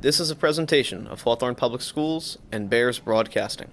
This is a presentation of Hawthorne Public Schools and Bears Broadcasting.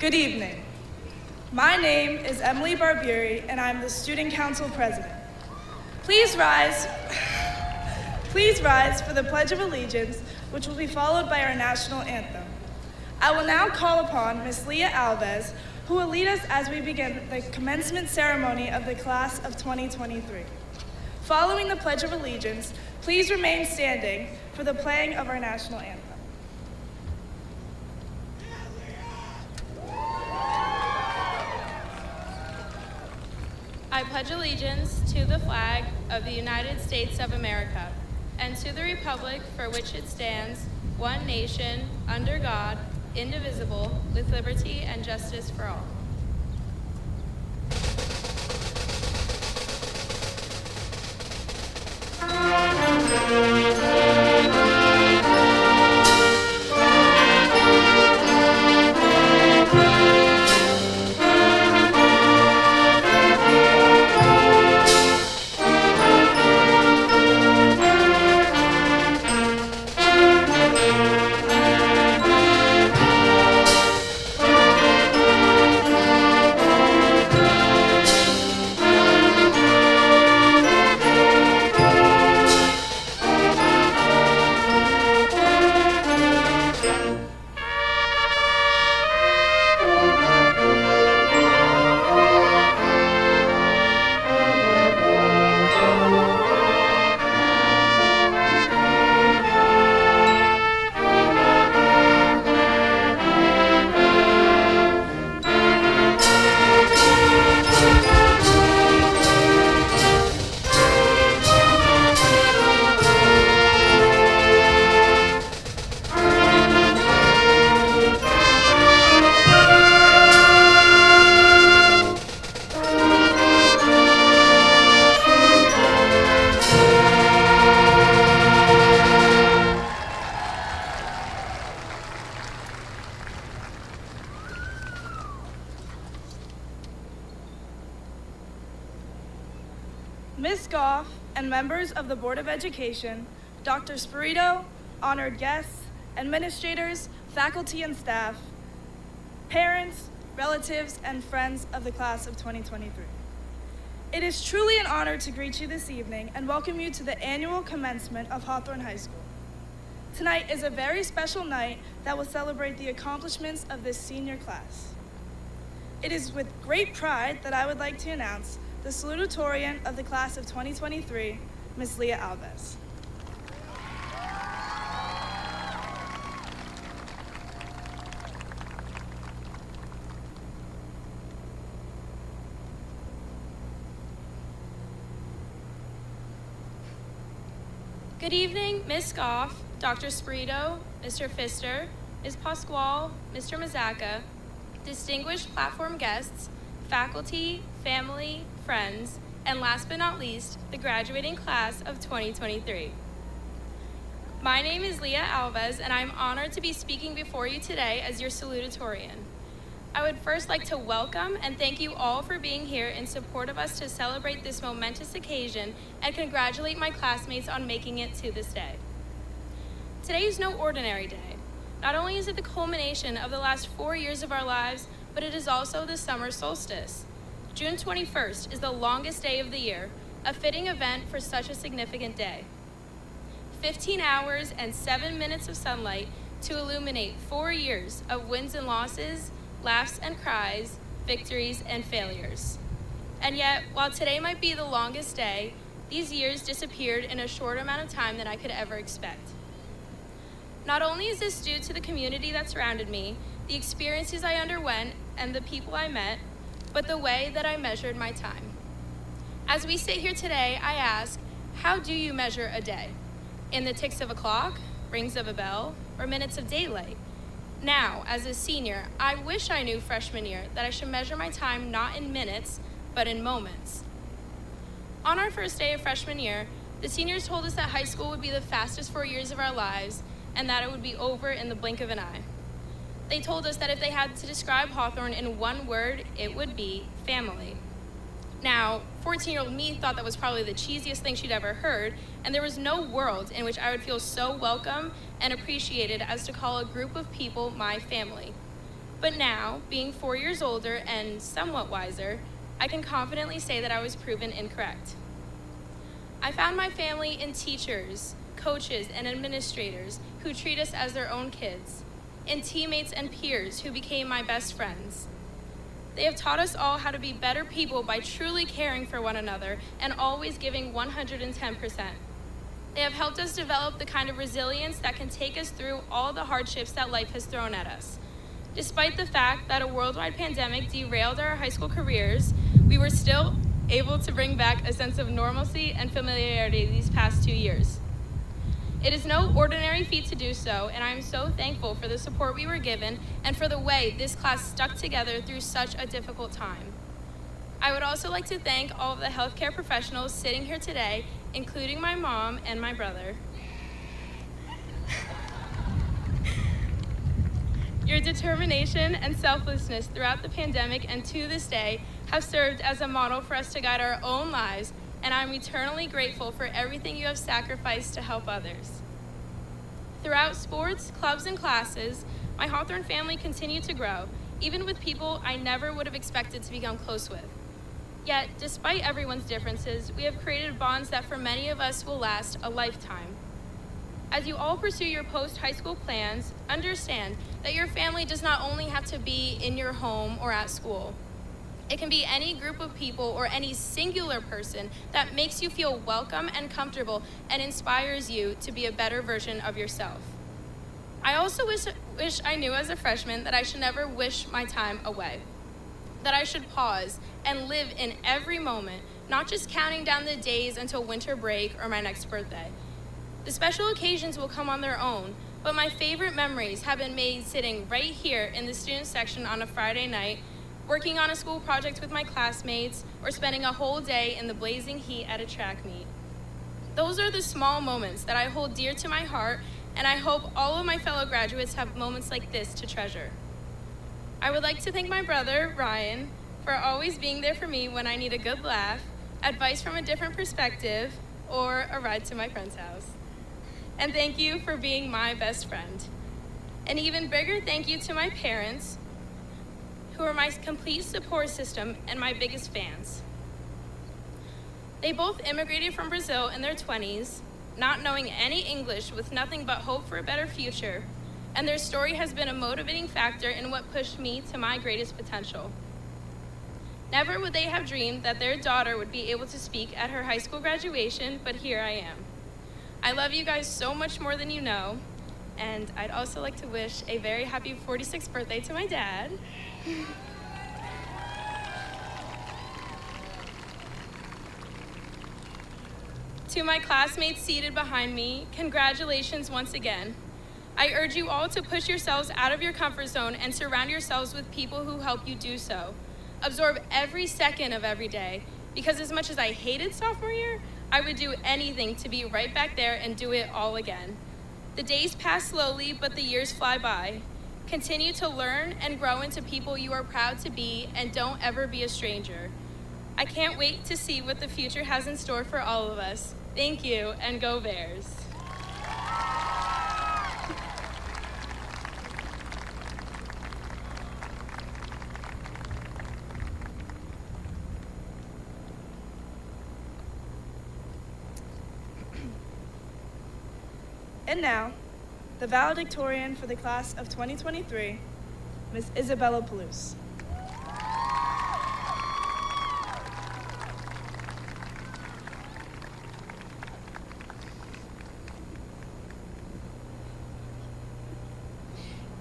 Good evening. My name is Emily Barbieri, and I'm the Student Council President. Please rise for the Pledge of Allegiance, which will be followed by our national anthem. I will now call upon Ms. Leah Alves, who will lead us as we begin the commencement ceremony of the class of 2023. Following the Pledge of Allegiance, please remain standing for the playing of our national anthem. I pledge allegiance to the flag of the United States of America and to the republic for which it stands, one nation, under God, indivisible, with liberty and justice for all. Ms. Goff and members of the Board of Education, Dr. Spirito, honored guests, administrators, faculty and staff, parents, relatives, and friends of the class of 2023. It is truly an honor to greet you this evening and welcome you to the annual commencement of Hawthorne High School. Tonight is a very special night that will celebrate the accomplishments of this senior class. It is with great pride that I would like to announce the salutatorian of the class of 2023, Ms. Leah Alves. Good evening, Ms. Goff, Dr. Spirito, Mr. Pfister, Ms. Pasquale, Mr. Mazzacca, distinguished platform guests, faculty, family, friends, and last but not least, the graduating class of 2023. My name is Leah Alves, and I'm honored to be speaking before you today as your salutatorian. I would first like to welcome and thank you all for being here in support of us to celebrate this momentous occasion and congratulate my classmates on making it to this day. Today is no ordinary day. Not only is it the culmination of the last 4 years of our lives, but it is also the summer solstice. June 21st is the longest day of the year, a fitting event for such a significant day. 15 hours and 7 minutes of sunlight to illuminate 4 years of wins and losses, laughs and cries, victories and failures. And yet, while today might be the longest day, these years disappeared in a short amount of time than I could ever expect. Not only is this due to the community that surrounded me, the experiences I underwent, and the people I met, but the way that I measured my time. As we sit here today, I ask, how do you measure a day? In the ticks of a clock, rings of a bell, or minutes of daylight? Now, as a senior, I wish I knew freshman year that I should measure my time not in minutes, but in moments. On our first day of freshman year, the seniors told us that high school would be the fastest 4 years of our lives and that it would be over in the blink of an eye. They told us that if they had to describe Hawthorne in one word, it would be family. Now, 14-year-old me thought that was probably the cheesiest thing she'd ever heard, and there was no world in which I would feel so welcome and appreciated as to call a group of people my family. But now, being 4 years older and somewhat wiser, I can confidently say that I was proven incorrect. I found my family in teachers, coaches, and administrators who treat us as their own kids, in teammates and peers who became my best friends. They have taught us all how to be better people by truly caring for one another and always giving 110%. They have helped us develop the kind of resilience that can take us through all the hardships that life has thrown at us. Despite the fact that a worldwide pandemic derailed our high school careers, we were still able to bring back a sense of normalcy and familiarity these past 2 years. It is no ordinary feat to do so, and I am so thankful for the support we were given and for the way this class stuck together through such a difficult time. I would also like to thank all of the healthcare professionals sitting here today, including my mom and my brother. Your determination and selflessness throughout the pandemic and to this day have served as a model for us to guide our own lives, and I'm eternally grateful for everything you have sacrificed to help others. Throughout sports, clubs, and classes, my Hawthorne family continued to grow, even with people I never would have expected to become close with. Yet, despite everyone's differences, we have created bonds that for many of us will last a lifetime. As you all pursue your post-high school plans, understand that your family does not only have to be in your home or at school. It can be any group of people or any singular person that makes you feel welcome and comfortable and inspires you to be a better version of yourself. I also wish I knew as a freshman that I should never wish my time away, that I should pause and live in every moment, not just counting down the days until winter break or my next birthday. The special occasions will come on their own, but my favorite memories have been made sitting right here in the student section on a Friday night, working on a school project with my classmates, or spending a whole day in the blazing heat at a track meet. Those are the small moments that I hold dear to my heart, and I hope all of my fellow graduates have moments like this to treasure. I would like to thank my brother, Ryan, for always being there for me when I need a good laugh, advice from a different perspective, or a ride to my friend's house. And thank you for being my best friend. An even bigger thank you to my parents, who are my complete support system and my biggest fans. They both immigrated from Brazil in their 20s, not knowing any English with nothing but hope for a better future, and their story has been a motivating factor in what pushed me to my greatest potential. Never would they have dreamed that their daughter would be able to speak at her high school graduation, but here I am. I love you guys so much more than you know, and I'd also like to wish a very happy 46th birthday to my dad. To my classmates seated behind me, congratulations once again. I urge you all to push yourselves out of your comfort zone and surround yourselves with people who help you do so. Absorb every second of every day, because as much as I hated sophomore year, I would do anything to be right back there and do it all again. The days pass slowly, but the years fly by. Continue to learn and grow into people you are proud to be, and don't ever be a stranger. I can't wait to see what the future has in store for all of us. Thank you, and go Bears. And now, the valedictorian for the class of 2023, Ms. Isabella Palouse.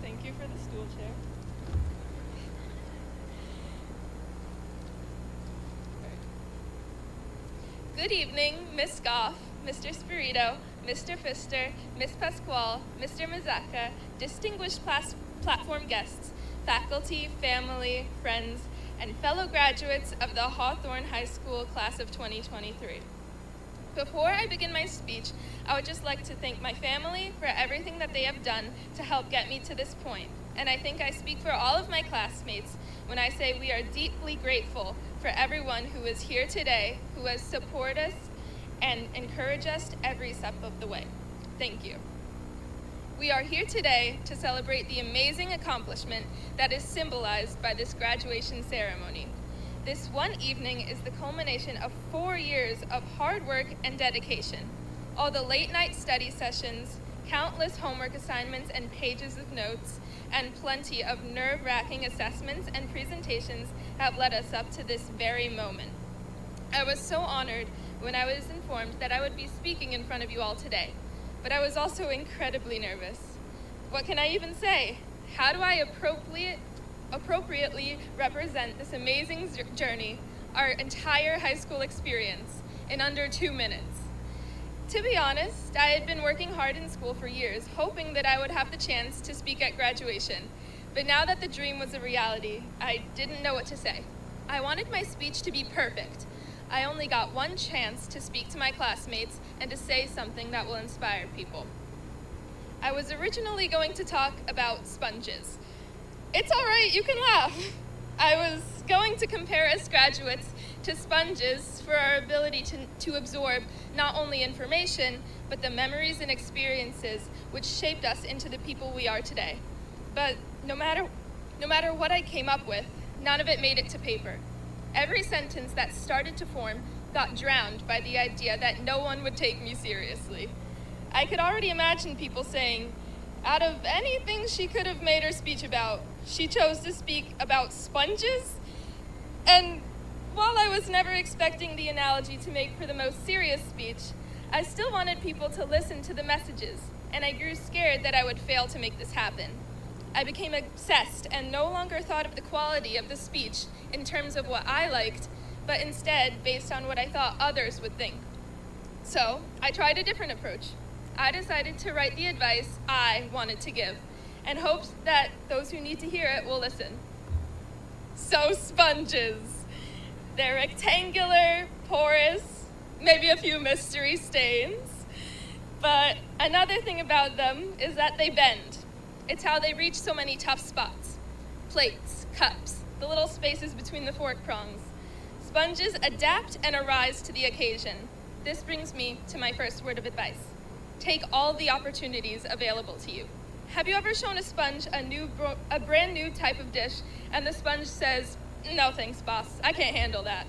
Thank you for the stool chair. Good evening, Ms. Goff, Mr. Spirito, Mr. Pfister, Ms. Pasquale, Mr. Mazzacca, distinguished platform guests, faculty, family, friends, and fellow graduates of the Hawthorne High School class of 2023. Before I begin my speech, I would just like to thank my family for everything that they have done to help get me to this point. And I think I speak for all of my classmates when I say we are deeply grateful for everyone who is here today, who has supported us and encouraged us every step of the way. Thank you. We are here today to celebrate the amazing accomplishment that is symbolized by this graduation ceremony. This one evening is the culmination of 4 years of hard work and dedication. All the late-night study sessions, countless homework assignments and pages of notes, and plenty of nerve-wracking assessments and presentations have led us up to this very moment. I was so honored when I was informed that I would be speaking in front of you all today, but I was also incredibly nervous. What can I even say? How do I appropriately represent this amazing journey, our entire high school experience, in under 2 minutes? To be honest, I had been working hard in school for years, hoping that I would have the chance to speak at graduation. But now that the dream was a reality, I didn't know what to say. I wanted my speech to be perfect. I only got one chance to speak to my classmates and to say something that will inspire people. I was originally going to talk about sponges. It's all right, you can laugh. I was going to compare us graduates to sponges for our ability to absorb not only information, but the memories and experiences which shaped us into the people we are today. But no matter what I came up with, none of it made it to paper. Every sentence that started to form got drowned by the idea that no one would take me seriously. I could already imagine people saying, out of anything she could have made her speech about, she chose to speak about sponges? And while I was never expecting the analogy to make for the most serious speech, I still wanted people to listen to the messages, and I grew scared that I would fail to make this happen. I became obsessed and no longer thought of the quality of the speech in terms of what I liked, but instead based on what I thought others would think. So I tried a different approach. I decided to write the advice I wanted to give, and hoped that those who need to hear it will listen. So sponges. They're rectangular, porous, maybe a few mystery stains. But another thing about them is that they bend. It's how they reach so many tough spots. Plates, cups, the little spaces between the fork prongs. Sponges adapt and arise to the occasion. This brings me to my first word of advice. Take all the opportunities available to you. Have you ever shown a sponge a brand new type of dish and the sponge says, "No thanks, boss, I can't handle that"?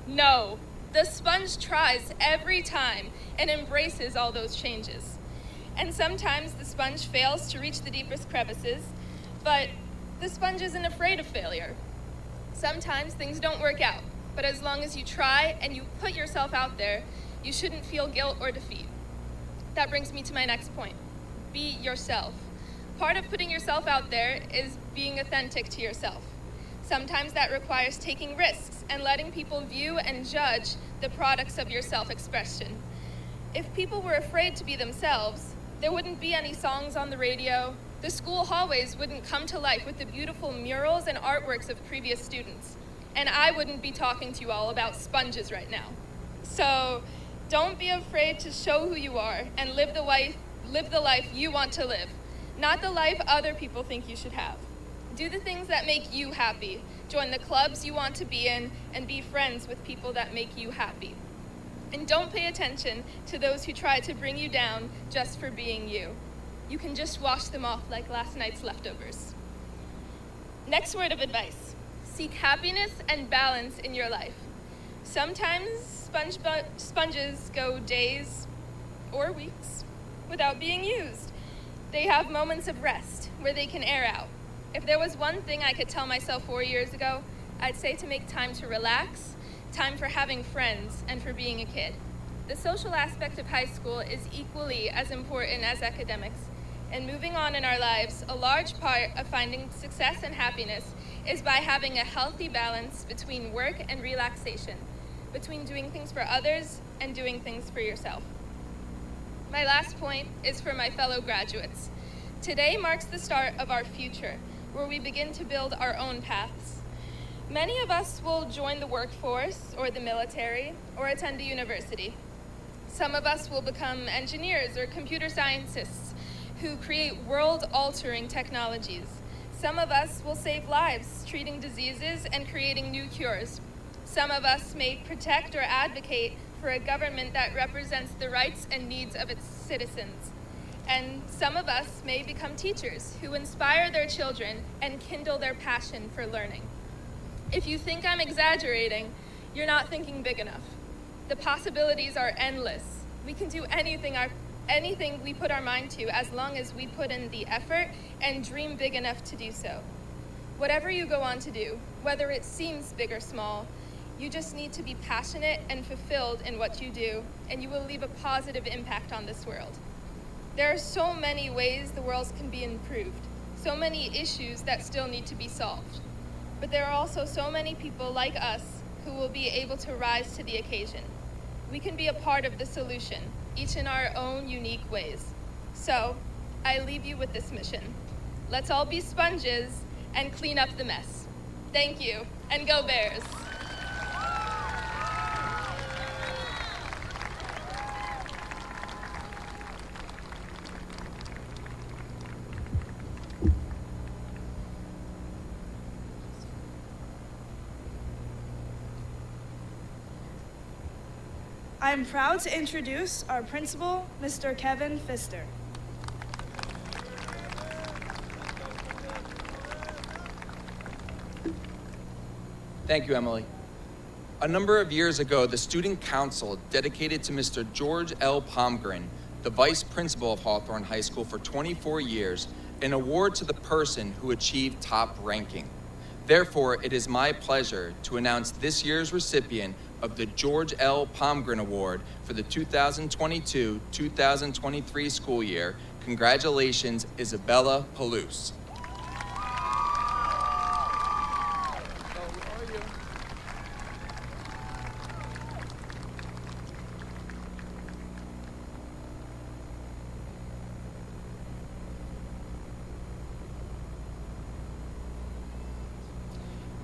No, the sponge tries every time and embraces all those changes. And sometimes the sponge fails to reach the deepest crevices, but the sponge isn't afraid of failure. Sometimes things don't work out, but as long as you try and you put yourself out there, you shouldn't feel guilt or defeat. That brings me to my next point. Be yourself. Part of putting yourself out there is being authentic to yourself. Sometimes that requires taking risks and letting people view and judge the products of your self-expression. If people were afraid to be themselves, there wouldn't be any songs on the radio, the school hallways wouldn't come to life with the beautiful murals and artworks of previous students, and I wouldn't be talking to you all about sponges right now. So don't be afraid to show who you are and live the life you want to live, not the life other people think you should have. Do the things that make you happy. Join the clubs you want to be in and be friends with people that make you happy. And don't pay attention to those who try to bring you down just for being you. You can just wash them off like last night's leftovers. Next word of advice. Seek happiness and balance in your life. Sometimes sponges go days or weeks without being used. They have moments of rest where they can air out. If there was one thing I could tell myself 4 years ago, I'd say to make time to relax, time for having friends, and for being a kid. The social aspect of high school is equally as important as academics, and moving on in our lives, a large part of finding success and happiness is by having a healthy balance between work and relaxation, between doing things for others and doing things for yourself. My last point is for my fellow graduates. Today marks the start of our future, where we begin to build our own paths. Many of us will join the workforce or the military or attend a university. Some of us will become engineers or computer scientists who create world-altering technologies. Some of us will save lives, treating diseases and creating new cures. Some of us may protect or advocate for a government that represents the rights and needs of its citizens. And some of us may become teachers who inspire their children and kindle their passion for learning. If you think I'm exaggerating, you're not thinking big enough. The possibilities are endless. We can do anything we put our mind to as long as we put in the effort and dream big enough to do so. Whatever you go on to do, whether it seems big or small, you just need to be passionate and fulfilled in what you do, and you will leave a positive impact on this world. There are so many ways the world can be improved, so many issues that still need to be solved. But there are also so many people like us who will be able to rise to the occasion. We can be a part of the solution, each in our own unique ways. So, I leave you with this mission. Let's all be sponges and clean up the mess. Thank you, and go Bears! I am proud to introduce our principal, Mr. Kevin Pfister. Thank you, Emily. A number of years ago, the Student Council dedicated to Mr. George L. Palmgren, the Vice Principal of Hawthorne High School for 24 years, an award to the person who achieved top ranking. Therefore, it is my pleasure to announce this year's recipient of the George L. Palmgren Award for the 2022-2023 school year. Congratulations, Isabella Palouse.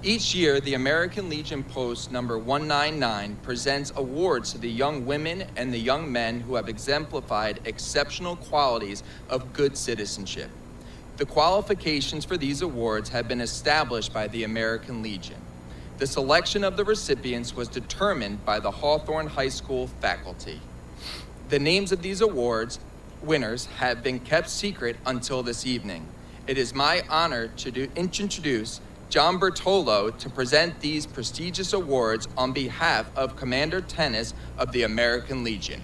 Each year, the American Legion Post number 199 presents awards to the young women and the young men who have exemplified exceptional qualities of good citizenship. The qualifications for these awards have been established by the American Legion. The selection of the recipients was determined by the Hawthorne High School faculty. The names of these awards winners have been kept secret until this evening. It is my honor to introduce John Bertolo to present these prestigious awards on behalf of Commander Tennis of the American Legion.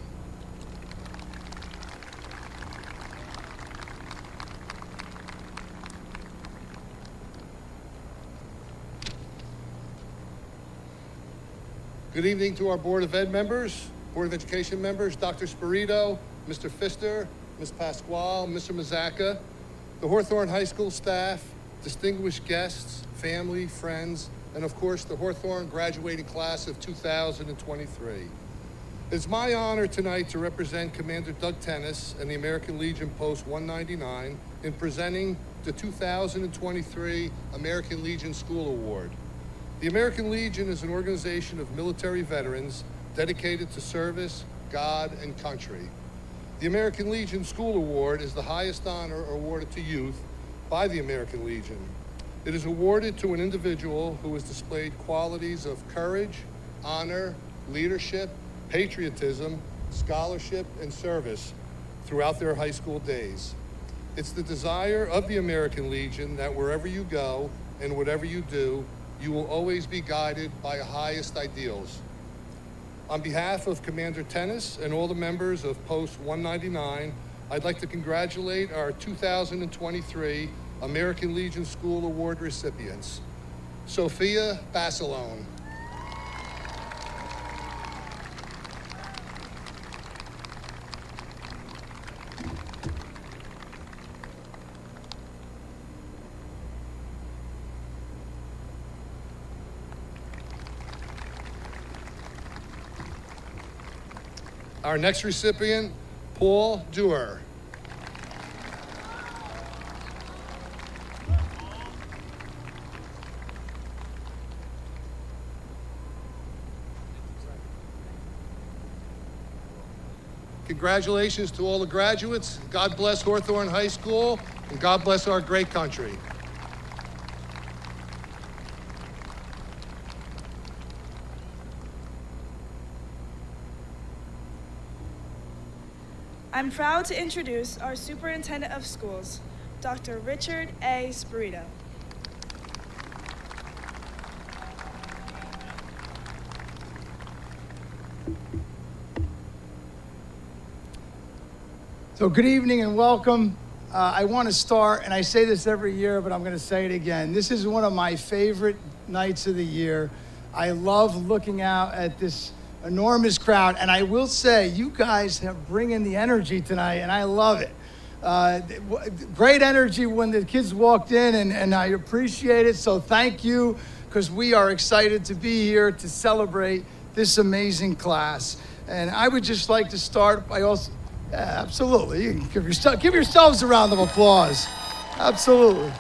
Good evening to our Board of Ed members, Board of Education members, Dr. Spirito, Mr. Pfister, Ms. Pasquale, Mr. Mazzacca, the Hawthorne High School staff, distinguished guests, family, friends, and of course the Hawthorne graduating class of 2023. It's my honor tonight to represent Commander Doug Tennis and the American Legion Post 199 in presenting the 2023 American Legion School Award. The American Legion is an organization of military veterans dedicated to service, God, and country. The American Legion School Award is the highest honor awarded to youth by the American Legion. It is awarded to an individual who has displayed qualities of courage, honor, leadership, patriotism, scholarship, and service throughout their high school days. It's the desire of the American Legion that wherever you go and whatever you do, you will always be guided by highest ideals. On behalf of Commander Tennis and all the members of Post 199, I'd like to congratulate our 2023 American Legion School Award recipients. Sophia Basilone. Our next recipient, Paul Dewar. Congratulations to all the graduates. God bless Hawthorne High School, and God bless our great country. I'm proud to introduce our Superintendent of Schools, Dr. Richard A. Spirito. So good evening and welcome. I want to start, and I say this every year, but I'm going to say it again. This is one of my favorite nights of the year. I love looking out at this enormous crowd, and I will say, you guys have bringing the energy tonight, and I love it. Great energy when the kids walked in, and I appreciate it, so thank you, because we are excited to be here to celebrate this amazing class. And I would just like to start by also... Yeah, absolutely. You can give yourselves a round of applause. Absolutely.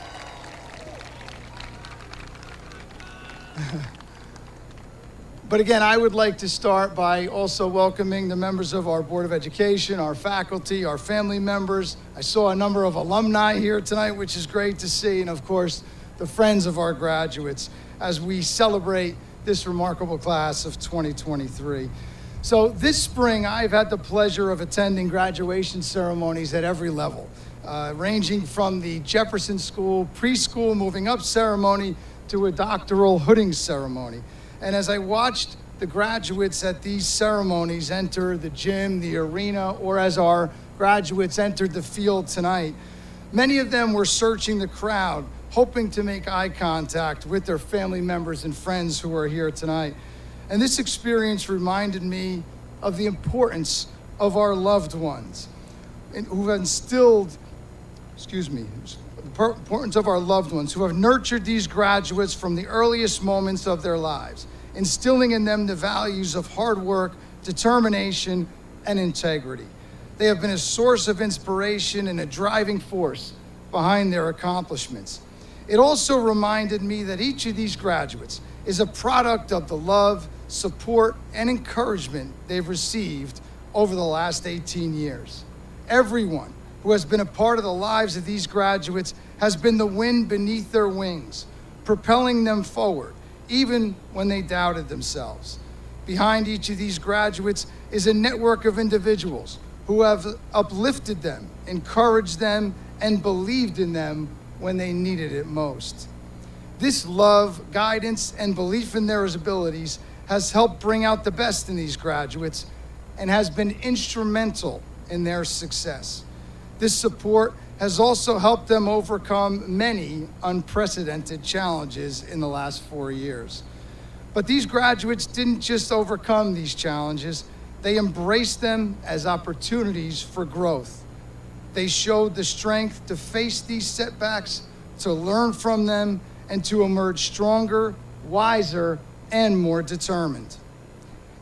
But again, I would like to start by also welcoming the members of our Board of Education, our faculty, our family members. I saw a number of alumni here tonight, which is great to see, and of course, the friends of our graduates as we celebrate this remarkable class of 2023. So this spring, I've had the pleasure of attending graduation ceremonies at every level, ranging from the Jefferson School preschool moving up ceremony to a doctoral hooding ceremony. And as I watched the graduates at these ceremonies enter the gym, the arena, or as our graduates entered the field tonight, many of them were searching the crowd, hoping to make eye contact with their family members and friends who are here tonight. And this experience reminded me of the importance of our loved ones who have instilled, the importance of our loved ones who have nurtured these graduates from the earliest moments of their lives, instilling in them the values of hard work, determination, and integrity. They have been a source of inspiration and a driving force behind their accomplishments. It also reminded me that each of these graduates is a product of the love, support, and encouragement they've received over the last 18 years. Everyone who has been a part of the lives of these graduates has been the wind beneath their wings, propelling them forward, even when they doubted themselves. Behind each of these graduates is a network of individuals who have uplifted them, encouraged them, and believed in them when they needed it most. This love, guidance, and belief in their abilities has helped bring out the best in these graduates and has been instrumental in their success. This support has also helped them overcome many unprecedented challenges in the last 4 years. But these graduates didn't just overcome these challenges, they embraced them as opportunities for growth. They showed the strength to face these setbacks, to learn from them, and to emerge stronger, wiser, and more determined.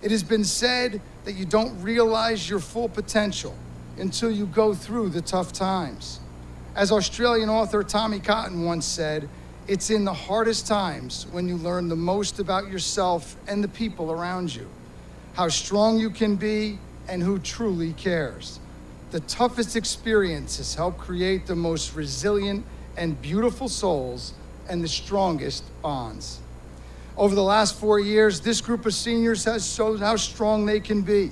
It has been said that you don't realize your full potential until you go through the tough times. As Australian author Tommy Cotton once said, it's in the hardest times when you learn the most about yourself and the people around you, how strong you can be and who truly cares. The toughest experiences help create the most resilient and beautiful souls and the strongest bonds. Over the last 4 years, this group of seniors has shown how strong they can be.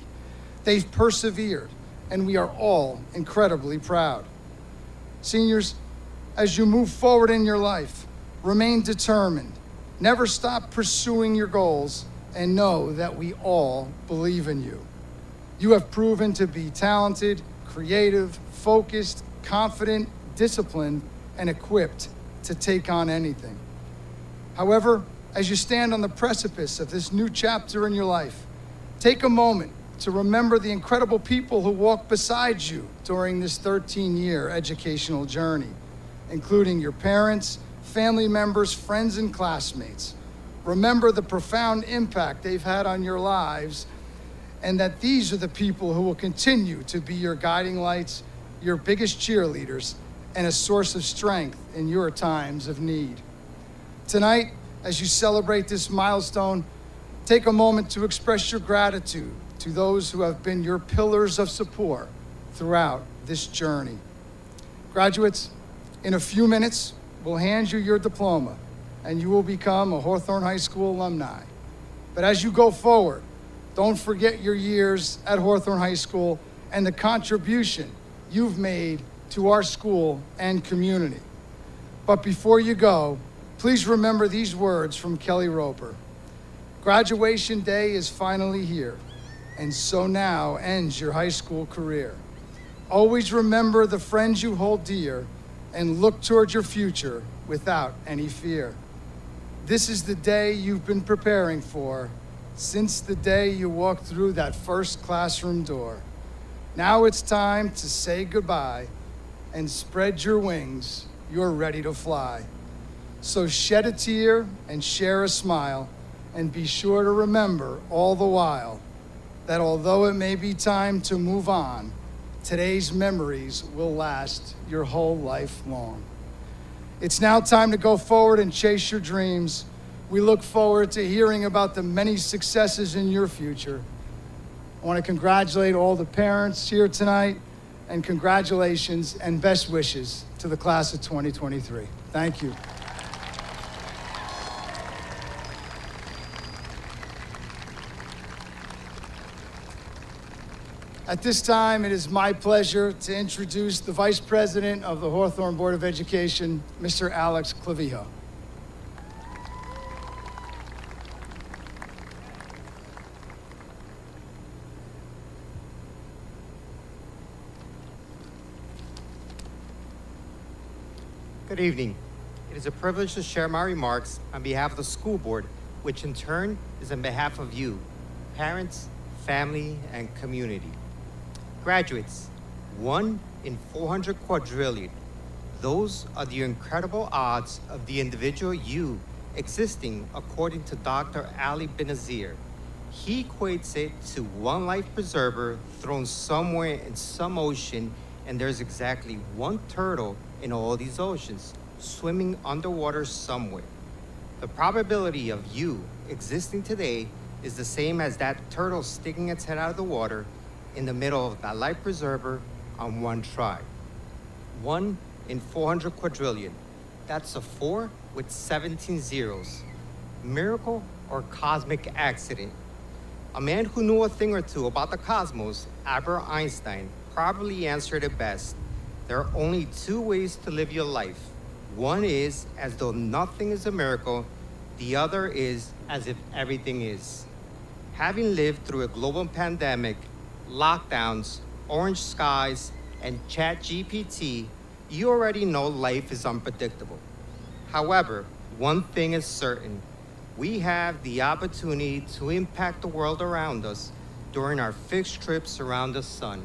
They've persevered, and we are all incredibly proud. Seniors, as you move forward in your life, remain determined. Never stop pursuing your goals, and know that we all believe in you. You have proven to be talented, creative, focused, confident, disciplined, and equipped to take on anything. However, as you stand on the precipice of this new chapter in your life, take a moment to remember the incredible people who walked beside you during this 13-year educational journey, including your parents, family members, friends, and classmates. Remember the profound impact they've had on your lives, and that these are the people who will continue to be your guiding lights, your biggest cheerleaders, and a source of strength in your times of need. Tonight, as you celebrate this milestone, take a moment to express your gratitude to those who have been your pillars of support throughout this journey. Graduates, in a few minutes, we'll hand you your diploma and you will become a Hawthorne High School alumni. But as you go forward, don't forget your years at Hawthorne High School and the contribution you've made to our school and community. But before you go, please remember these words from Kelly Roper. Graduation day is finally here, and so now ends your high school career. Always remember the friends you hold dear and look toward your future without any fear. This is the day you've been preparing for since the day you walked through that first classroom door. Now it's time to say goodbye and spread your wings. You're ready to fly. So shed a tear and share a smile, and be sure to remember all the while that although it may be time to move on, today's memories will last your whole life long. It's now time to go forward and chase your dreams. We look forward to hearing about the many successes in your future. I want to congratulate all the parents here tonight, and congratulations and best wishes to the class of 2023. Thank you. At this time, it is my pleasure to introduce the Vice President of the Hawthorne Board of Education, Mr. Alex Clavijo. Good evening. It is a privilege to share my remarks on behalf of the school board, which in turn is on behalf of you, parents, family, and community. Graduates, 1 in 400 quadrillion. Those are the incredible odds of the individual you existing according to Dr. Ali Benazir. He equates it to one life preserver thrown somewhere in some ocean, and there's exactly one turtle in all these oceans, swimming underwater somewhere. The probability of you existing today is the same as that turtle sticking its head out of the water in the middle of that life preserver on one try. 1 in 400 quadrillion. That's a 4 with 17 zeros. Miracle or cosmic accident? A man who knew a thing or two about the cosmos, Albert Einstein, probably answered it best. There are only 2 ways to live your life. One is as though nothing is a miracle. The other is as if everything is. Having lived through a global pandemic, lockdowns, orange skies, and ChatGPT, you already know life is unpredictable. However, one thing is certain. We have the opportunity to impact the world around us during our fixed trips around the sun.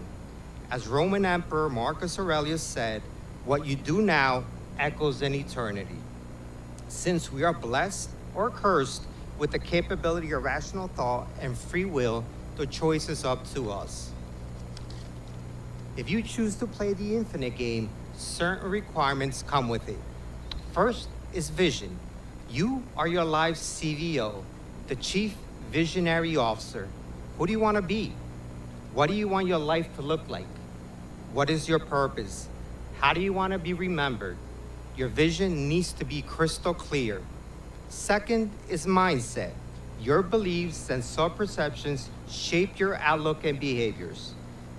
As Roman Emperor Marcus Aurelius said, what you do now echoes in eternity. Since we are blessed or cursed with the capability of rational thought and free will, the choice is up to us. If you choose to play the infinite game, certain requirements come with it. First is vision. You are your life's CVO, the Chief Visionary Officer. Who do you want to be? What do you want your life to look like? What is your purpose? How do you want to be remembered? Your vision needs to be crystal clear. Second is mindset. Your beliefs and self-perceptions shape your outlook and behaviors.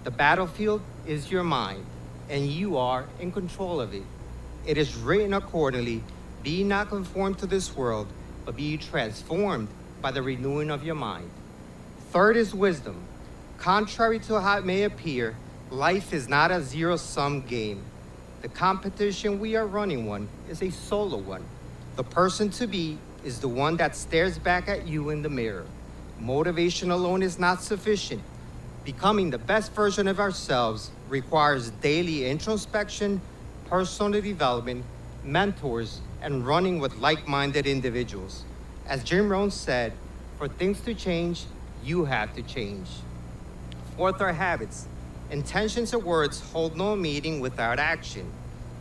The battlefield is your mind, and you are in control of it. It is written accordingly, be not conformed to this world, but be transformed by the renewing of your mind. Third is wisdom. Contrary to how it may appear, life is not a zero-sum game. The competition we are running one is a solo one. The person to be is the one that stares back at you in the mirror. Motivation alone is not sufficient. Becoming the best version of ourselves requires daily introspection, personal development, mentors, and running with like-minded individuals. As Jim Rohn said, for things to change, you have to change. Fourth are habits. Intentions or words hold no meaning without action.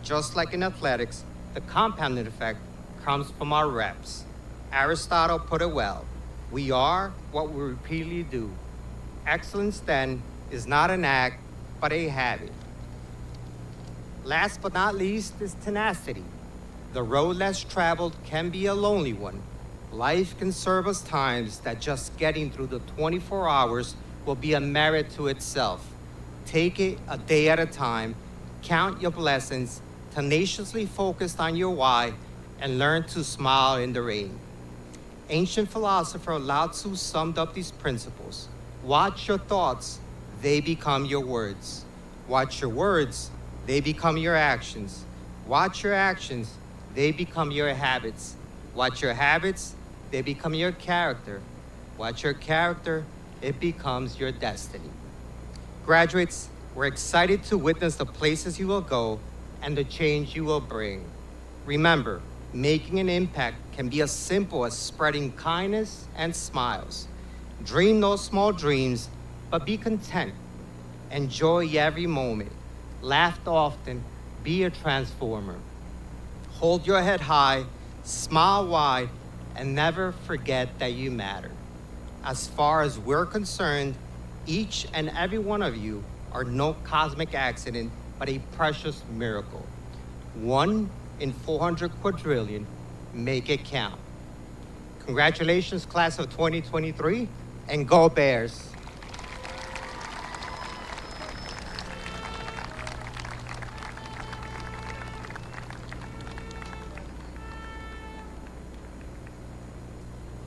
Just like in athletics, the compounding effect comes from our reps. Aristotle put it well, we are what we repeatedly do. Excellence, then, is not an act, but a habit. Last but not least is tenacity. The road less traveled can be a lonely one. Life can serve us times that just getting through the 24 hours will be a merit to itself. Take it a day at a time, count your blessings, tenaciously focused on your why, and learn to smile in the rain. Ancient philosopher Lao Tzu summed up these principles. Watch your thoughts, they become your words. Watch your words, they become your actions. Watch your actions, they become your habits. Watch your habits, they become your character. Watch your character, it becomes your destiny. Graduates, we're excited to witness the places you will go and the change you will bring. Remember, making an impact can be as simple as spreading kindness and smiles. Dream those small dreams, but be content. Enjoy every moment. Laugh often. Be a transformer. Hold your head high, smile wide, and never forget that you matter. As far as we're concerned, each and every one of you are no cosmic accident, but a precious miracle. 1 in 400 quadrillion, make it count. Congratulations, class of 2023, and go Bears.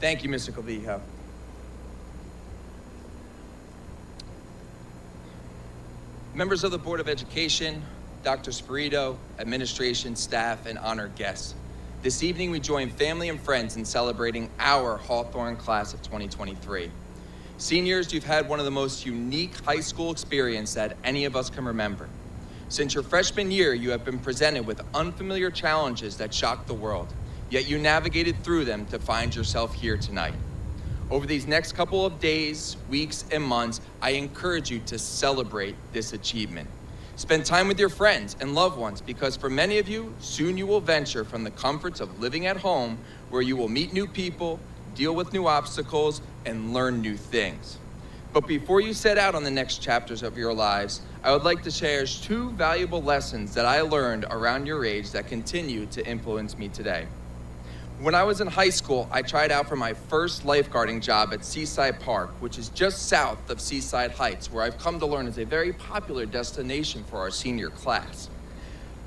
Thank you, Mr. Calvillo. Members of the Board of Education, Dr. Spirito, administration, staff, and honored guests. This evening, we join family and friends in celebrating our Hawthorne class of 2023. Seniors, you've had one of the most unique high school experiences that any of us can remember. Since your freshman year, you have been presented with unfamiliar challenges that shocked the world, yet you navigated through them to find yourself here tonight. Over these next couple of days, weeks, and months, I encourage you to celebrate this achievement. Spend time with your friends and loved ones, because for many of you, soon you will venture from the comforts of living at home, where you will meet new people, deal with new obstacles, and learn new things. But before you set out on the next chapters of your lives, I would like to share 2 valuable lessons that I learned around your age that continue to influence me today. When I was in high school, I tried out for my first lifeguarding job at Seaside Park, which is just south of Seaside Heights, where I've come to learn is a very popular destination for our senior class.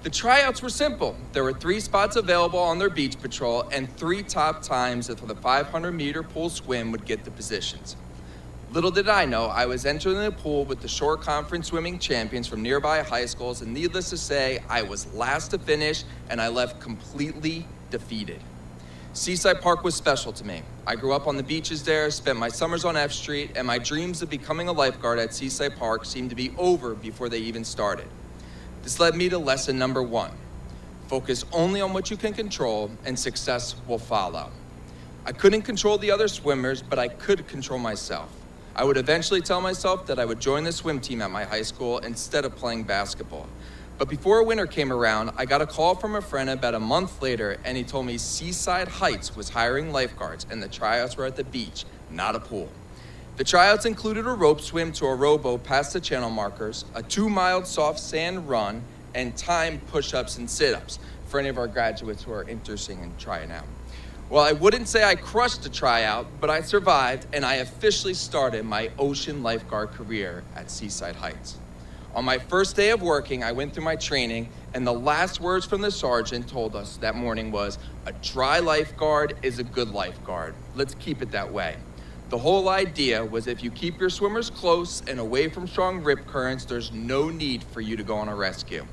The tryouts were simple. There were 3 spots available on their beach patrol, and 3 top times for the 500-meter pool swim would get the positions. Little did I know, I was entering the pool with the shore conference swimming champions from nearby high schools, and needless to say, I was last to finish, and I left completely defeated. Seaside Park was special to me. I grew up on the beaches there, spent my summers on F Street, and my dreams of becoming a lifeguard at Seaside Park seemed to be over before they even started. This led me to lesson number 1. Focus only on what you can control, and success will follow. I couldn't control the other swimmers, but I could control myself. I would eventually tell myself that I would join the swim team at my high school instead of playing basketball. But before winter came around, I got a call from a friend about a month later, and he told me Seaside Heights was hiring lifeguards and the tryouts were at the beach, not a pool. The tryouts included a rope swim to a rowboat past the channel markers, a 2-mile soft sand run, and timed push-ups and sit-ups for any of our graduates who are interested in trying out. Well, I wouldn't say I crushed the tryout, but I survived, and I officially started my ocean lifeguard career at Seaside Heights. On my first day of working, I went through my training, and the last words from the sergeant told us that morning was, "A dry lifeguard is a good lifeguard. Let's keep it that way." The whole idea was if you keep your swimmers close and away from strong rip currents, there's no need for you to go on a rescue.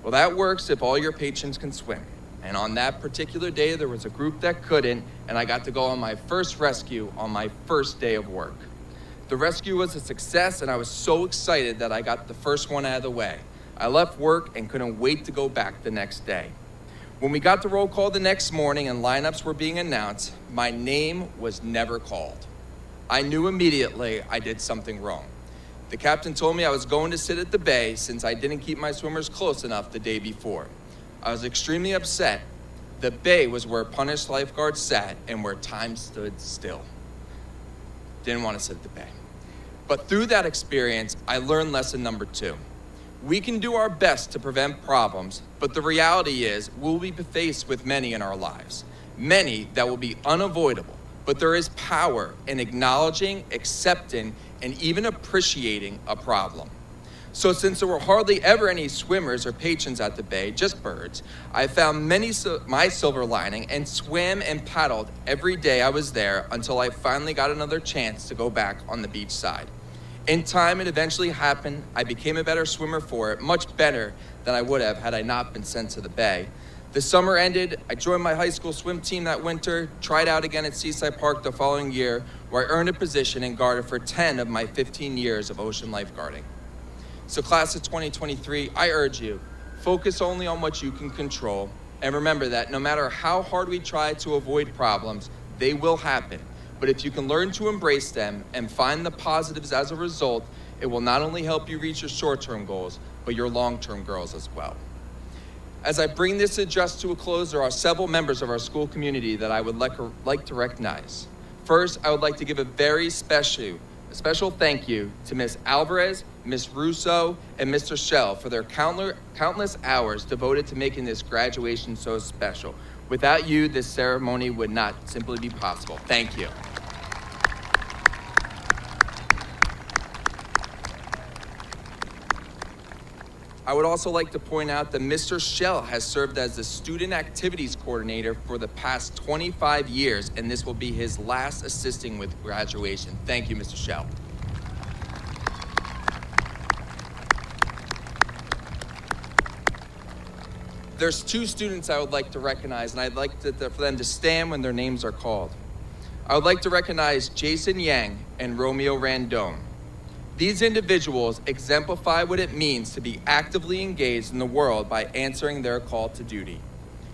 Well, that works if all your patrons can swim. And on that particular day, there was a group that couldn't, and I got to go on my first rescue on my first day of work. The rescue was a success, and I was so excited that I got the first one out of the way. I left work and couldn't wait to go back the next day. When we got the roll call the next morning and lineups were being announced, my name was never called. I knew immediately I did something wrong. The captain told me I was going to sit at the bay since I didn't keep my swimmers close enough the day before. I was extremely upset. The bay was where punished lifeguards sat and where time stood still. Didn't want to sit at the bay. But through that experience, I learned lesson number 2. We can do our best to prevent problems, but the reality is we'll be faced with many in our lives, many that will be unavoidable, but there is power in acknowledging, accepting, and even appreciating a problem. So since there were hardly ever any swimmers or patrons at the bay, just birds, I found my silver lining and swam and paddled every day I was there until I finally got another chance to go back on the beach side. In time, it eventually happened. I became a better swimmer for it, much better than I would have had I not been sent to the bay. The summer ended, I joined my high school swim team that winter, tried out again at Seaside Park the following year, where I earned a position and guarded for 10 of my 15 years of ocean lifeguarding. So class of 2023, I urge you, focus only on what you can control, and remember that no matter how hard we try to avoid problems, they will happen. But if you can learn to embrace them and find the positives as a result, it will not only help you reach your short-term goals, but your long-term goals as well. As I bring this address to a close, there are several members of our school community that I would like to recognize. First, I would like to give a very special thank you to Ms. Alvarez, Ms. Russo, and Mr. Shell for their countless hours devoted to making this graduation so special. Without you, this ceremony would not simply be possible. Thank you. I would also like to point out that Mr. Shell has served as the Student Activities Coordinator for the past 25 years, and this will be his last assisting with graduation. Thank you, Mr. Shell. There's two students I would like to recognize, and I'd like for them to stand when their names are called. I would like to recognize Jason Yang and Romeo Randone. These individuals exemplify what it means to be actively engaged in the world by answering their call to duty.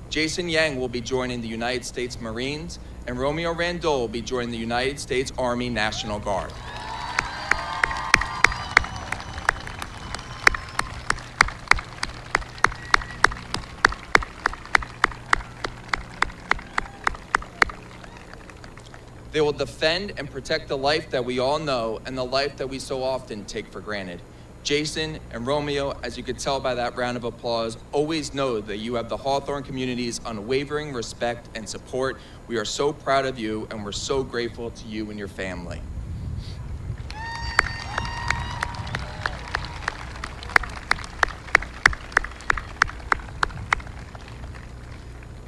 Jason Yang will be joining the United States Marines, and Romeo Randole will be joining the United States Army National Guard. They will defend and protect the life that we all know and the life that we so often take for granted. Jason and Romeo, as you could tell by that round of applause, always know that you have the Hawthorne community's unwavering respect and support. We are so proud of you, and we're so grateful to you and your family.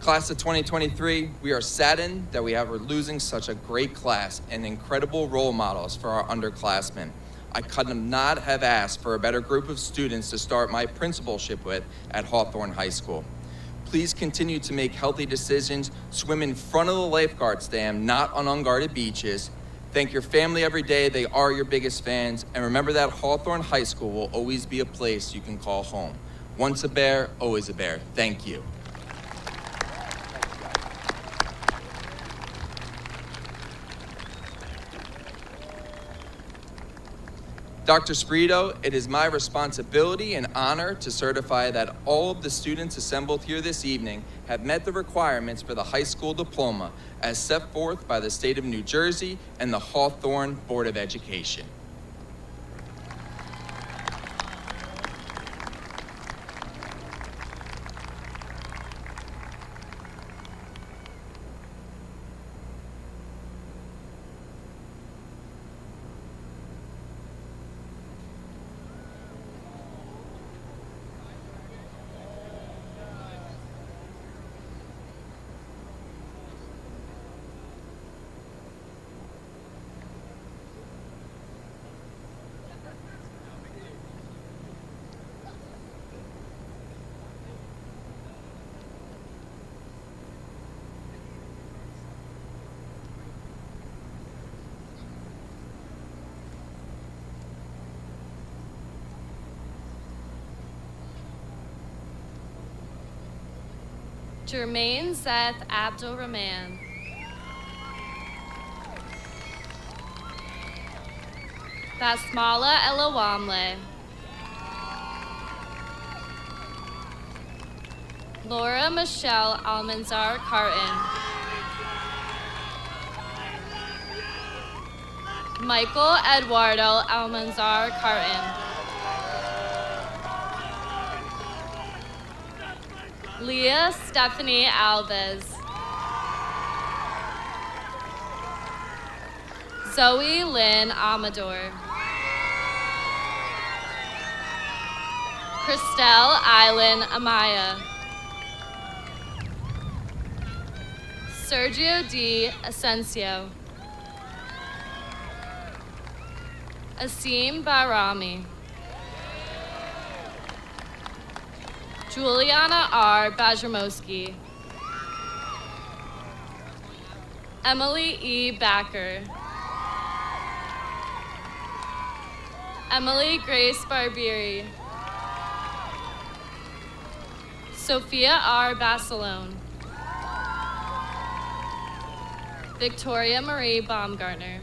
Class of 2023, we are saddened that we're losing such a great class and incredible role models for our underclassmen. I could not have asked for a better group of students to start my principalship with at Hawthorne High School. Please continue to make healthy decisions, swim in front of the lifeguard stand, not on unguarded beaches. Thank your family every day, they are your biggest fans, and remember that Hawthorne High School will always be a place you can call home. Once a bear, always a bear. Thank you. Dr. Sprito, it is my responsibility and honor to certify that all of the students assembled here this evening have met the requirements for the high school diploma as set forth by the state of New Jersey and the Hawthorne Board of Education. Jermaine Seth Abdul Rahman. Basmala Elawamle. Laura Michelle Almanzar Carton. Michael Eduardo Almanzar Carton. Leah Stephanie Alves. Zoe Lynn Amador. Christelle Island Amaya. Sergio D. Asensio. Asim Bahrami. Juliana R. Bajramowski. Emily E. Backer. Emily Grace Barbieri. Sophia R. Basilone. Victoria Marie Baumgartner.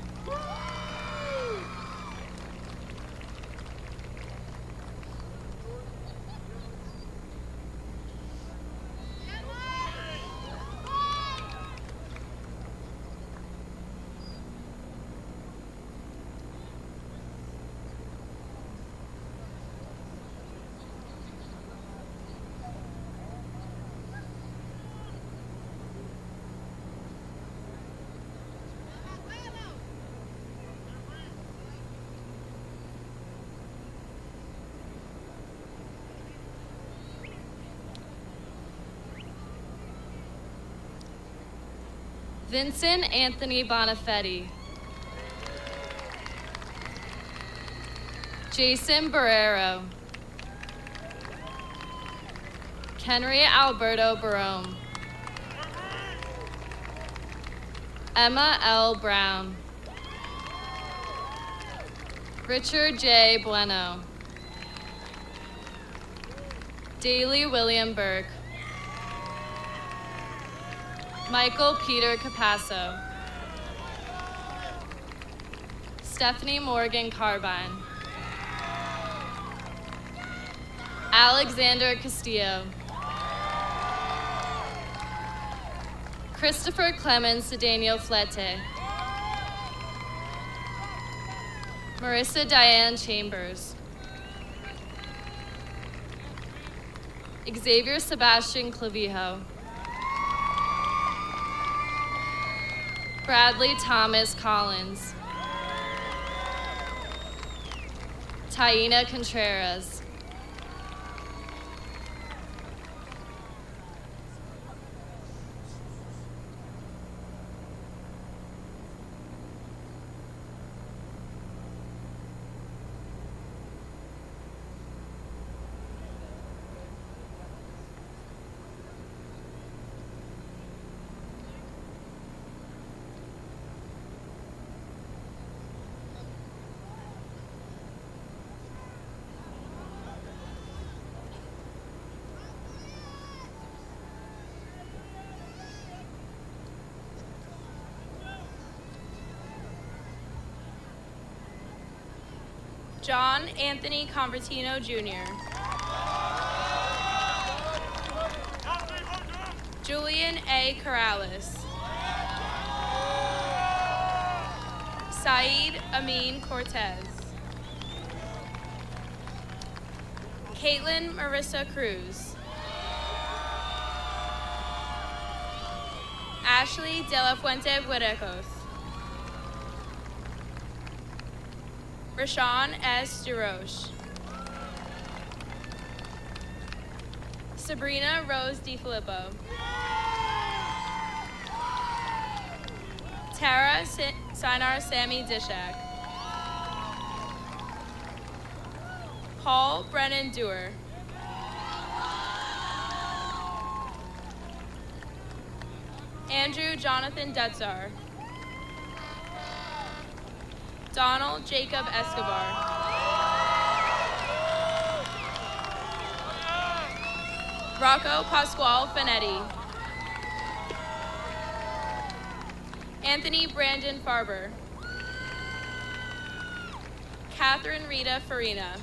Vincent Anthony Bonafetti. Jason Barrero. Kenry Alberto Barone. Emma L. Brown. Richard J. Bueno. Daley William Burke. Michael Peter Capasso. Stephanie Morgan Carbine. Alexander Castillo. Christopher Clemens Cedeno Flete. Marissa Diane Chambers. Xavier Sebastian Clavijo. Bradley Thomas Collins. Taina Contreras. John Anthony Convertino, Jr. Julian A. Corrales. Saeed Amin Cortez. Caitlin Marissa Cruz. Ashley De La Fuente Huerejos. Rashawn S. DeRoche. Sabrina Rose DiFilippo. Tara Sinar Sammy Dishak. Paul Brennan Dewar. Andrew Jonathan Detzar. Donald Jacob Escobar. Rocco Pasquale Finetti. Anthony Brandon Farber. Catherine Rita Farina.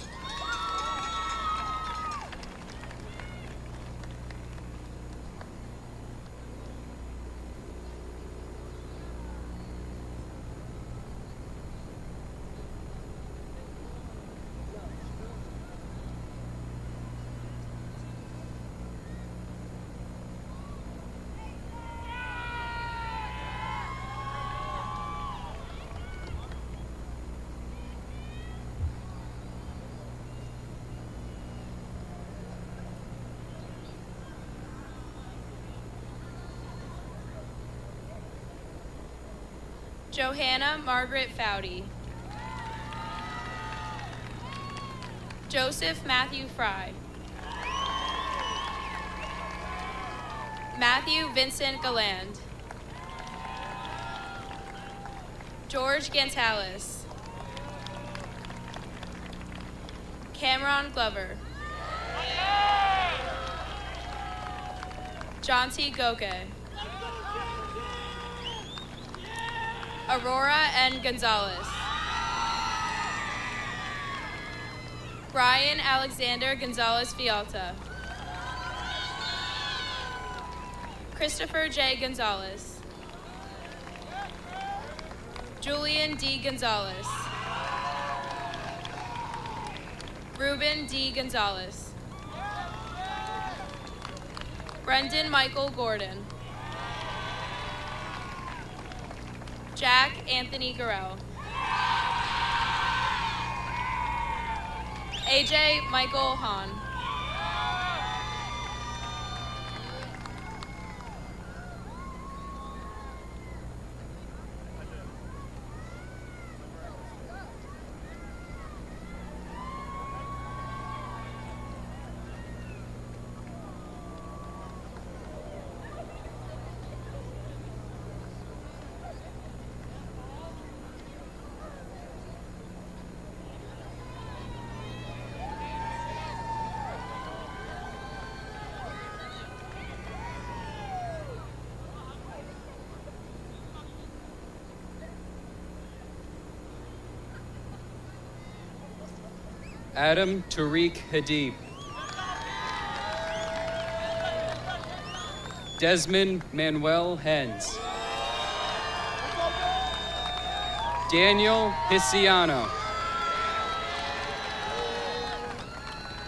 Johanna Margaret Foudy. Joseph Matthew Fry. Matthew Vincent Galland. George Gantalis. Cameron Glover. John T. Goke. Aurora N. Gonzalez. Brian Alexander Gonzalez Fialta. Christopher J. Gonzalez. Julian D. Gonzalez. Ruben D. Gonzalez. Brendan Michael Gordon. Jack Anthony Garrell. AJ Michael Hahn. Adam Tariq Hadib. Desmond Manuel Hens. Daniel Hisiano.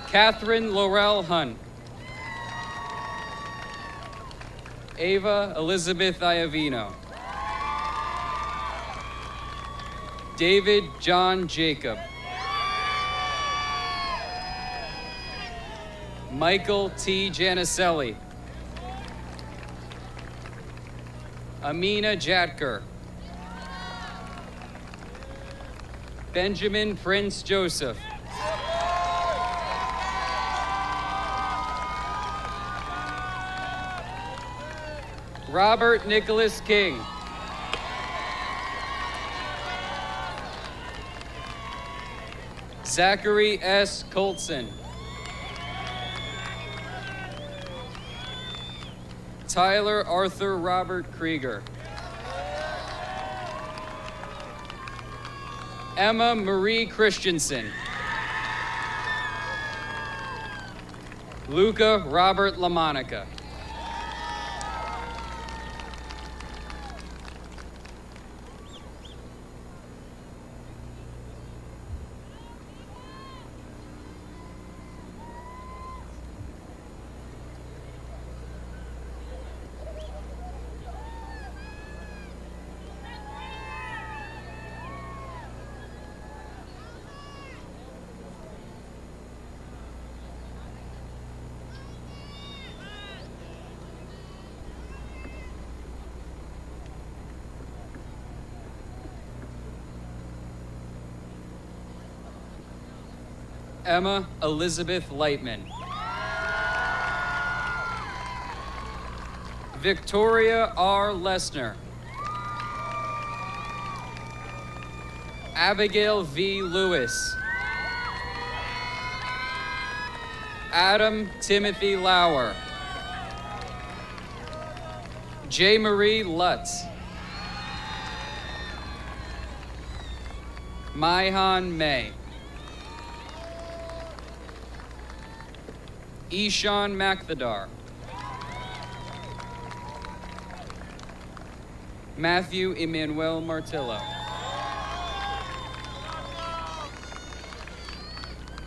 Catherine Laurel Hunt. Ava Elizabeth Iavino. David John Jacob. Michael T. Janicelli. Amina Jatker. Benjamin Prince Joseph. Robert Nicholas King. Zachary S. Coltson. Tyler Arthur Robert Krieger. Emma Marie Christensen. Luca Robert LaMonica. Emma Elizabeth Lightman. Victoria R. Lesner. Abigail V. Lewis. Adam Timothy Lauer. J. Marie Lutz. Maihan May. Ishan McThedar. Matthew Emmanuel Martillo.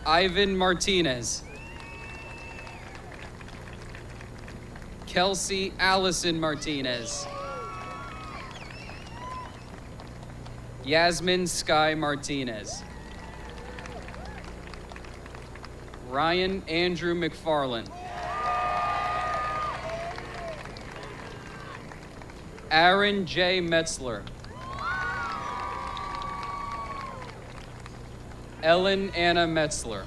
Ivan Martinez. Kelsey Allison Martinez. Yasmin Sky Martinez. Ryan Andrew McFarland. Aaron J. Metzler. Ellen Anna Metzler.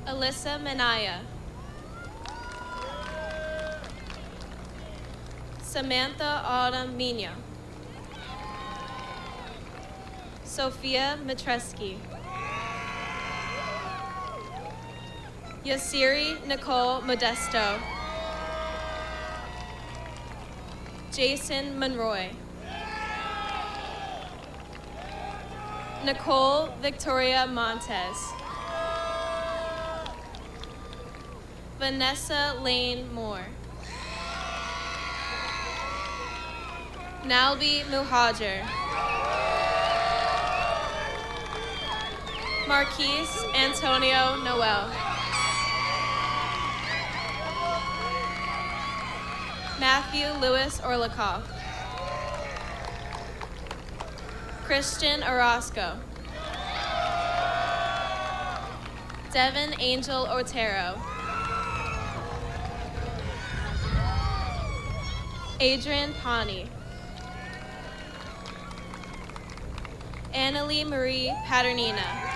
Alyssa Minaya. Samantha Autumn Mino. Sophia Matreski. Yasiri Nicole Modesto. Jason Monroy. Nicole Victoria Montez. Vanessa Lane Moore. Nalbi Muhajir. Marquise Antonio Noel. Matthew Lewis Orlikoff. Christian Orozco. Devin Angel Otero. Adrian Pani. Annalie Marie Paternina.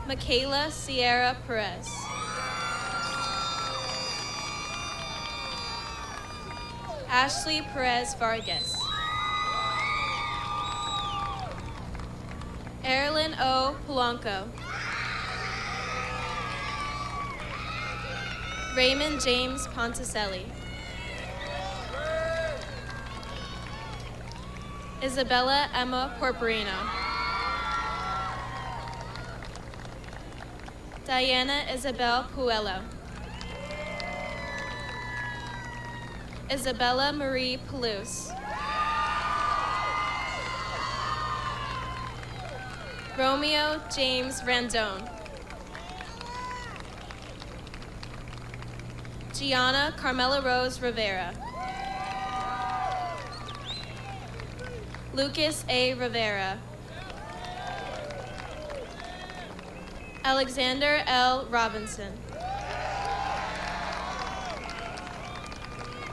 Michaela Sierra Perez. Ashley Perez Vargas. Erilyn O. Polanco. Raymond James Ponticelli. Isabella Emma Porporino. Diana Isabel Puello. Isabella Marie Palouse. Romeo James Randone. Gianna Carmela Rose Rivera. Lucas A. Rivera. Alexander L. Robinson.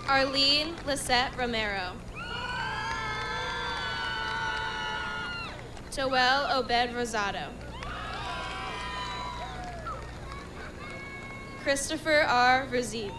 Arlene Lisette Romero. Joel Obed Rosado. Christopher R. Raziz.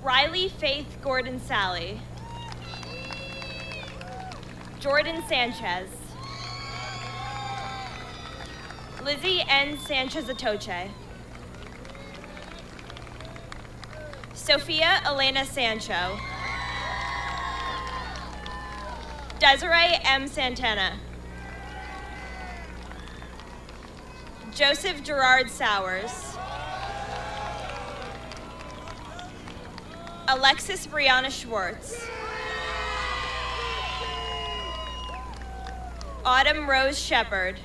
Riley Faith Gordon Sally. Jordan Sanchez. Lizzie N. Sanchez Atoche. Sophia Elena Sancho. Desiree M. Santana. Joseph Gerard Sowers. Alexis Brianna Schwartz. Autumn Rose Shepard.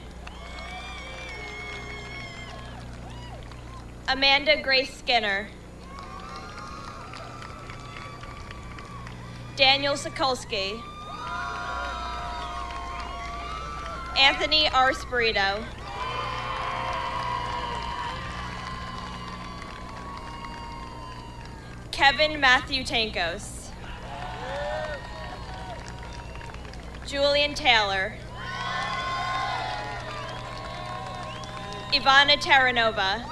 Amanda Grace Skinner. Daniel Sokolsky. Anthony R. Spirito. Kevin Matthew Tankos. Julian Taylor. Ivana Terranova.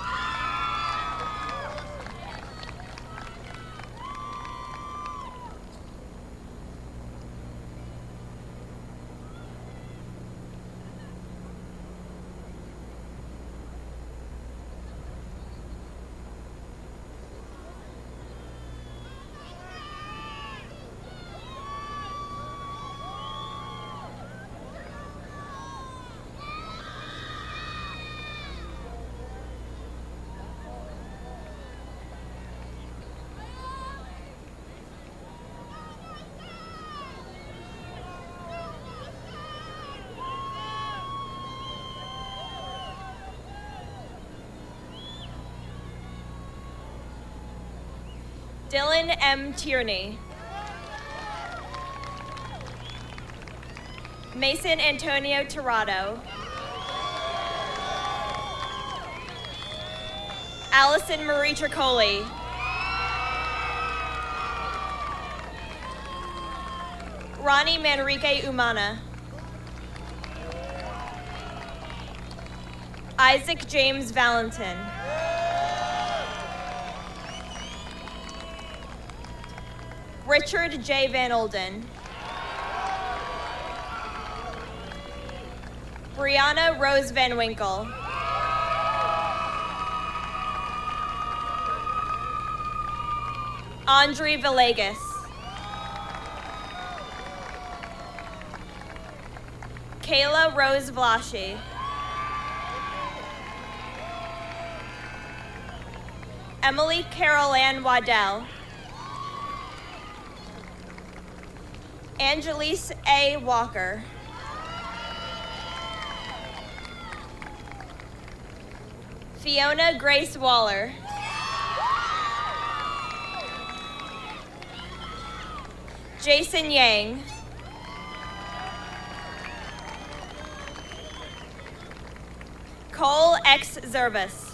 Dylan M. Tierney. Mason Antonio Tirado. Allison Marie Tricoli. Ronnie Manrique Umana. Isaac James Valentin. Richard J. Van Olden. Brianna Rose Van Winkle. Andre Villegas. Kayla Rose Vlashi. Emily Carol Ann Waddell. Angelise A. Walker. Fiona Grace Waller. Jason Yang. Cole X. Zervis.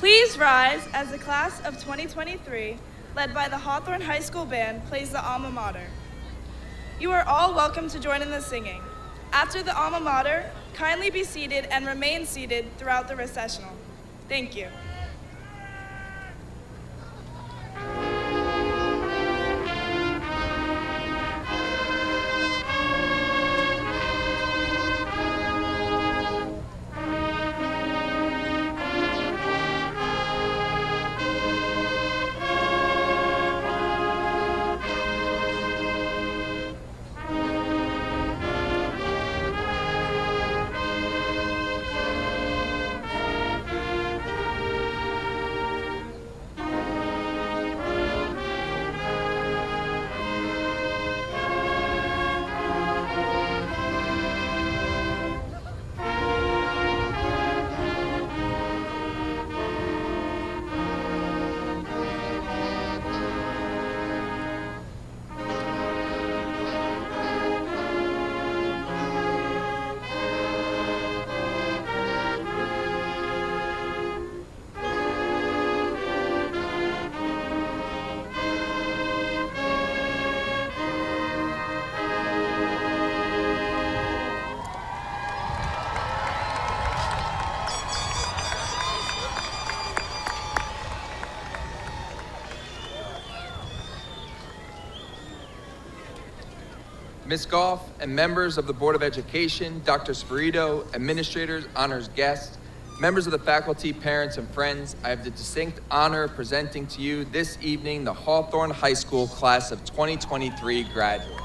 Please rise as the class of 2023, led by the Hawthorne High School Band, plays the Alma Mater. You are all welcome to join in the singing. After the Alma Mater, kindly be seated and remain seated throughout the recessional. Thank you. Ms. Goff, and members of the Board of Education, Dr. Spirito, administrators, honors guests, members of the faculty, parents, and friends, I have the distinct honor of presenting to you this evening the Hawthorne High School class of 2023 graduates.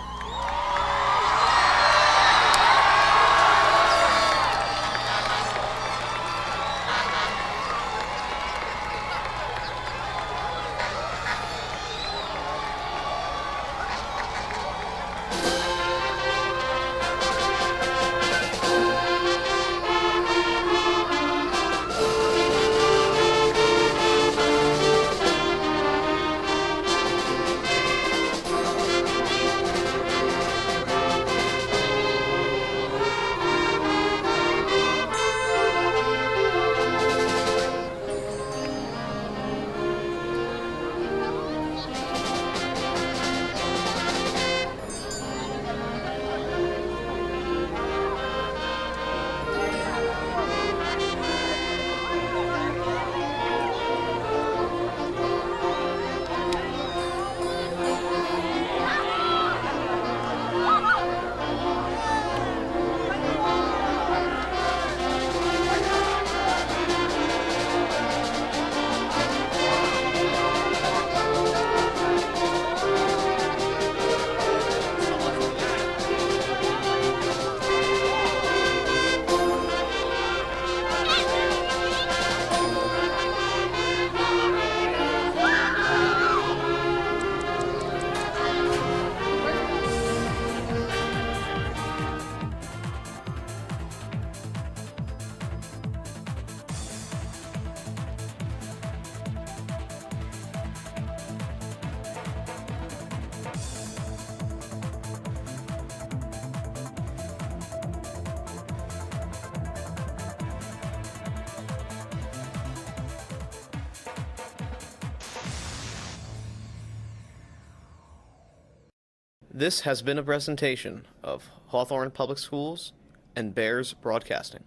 This has been a presentation of Hawthorne Public Schools and Bears Broadcasting.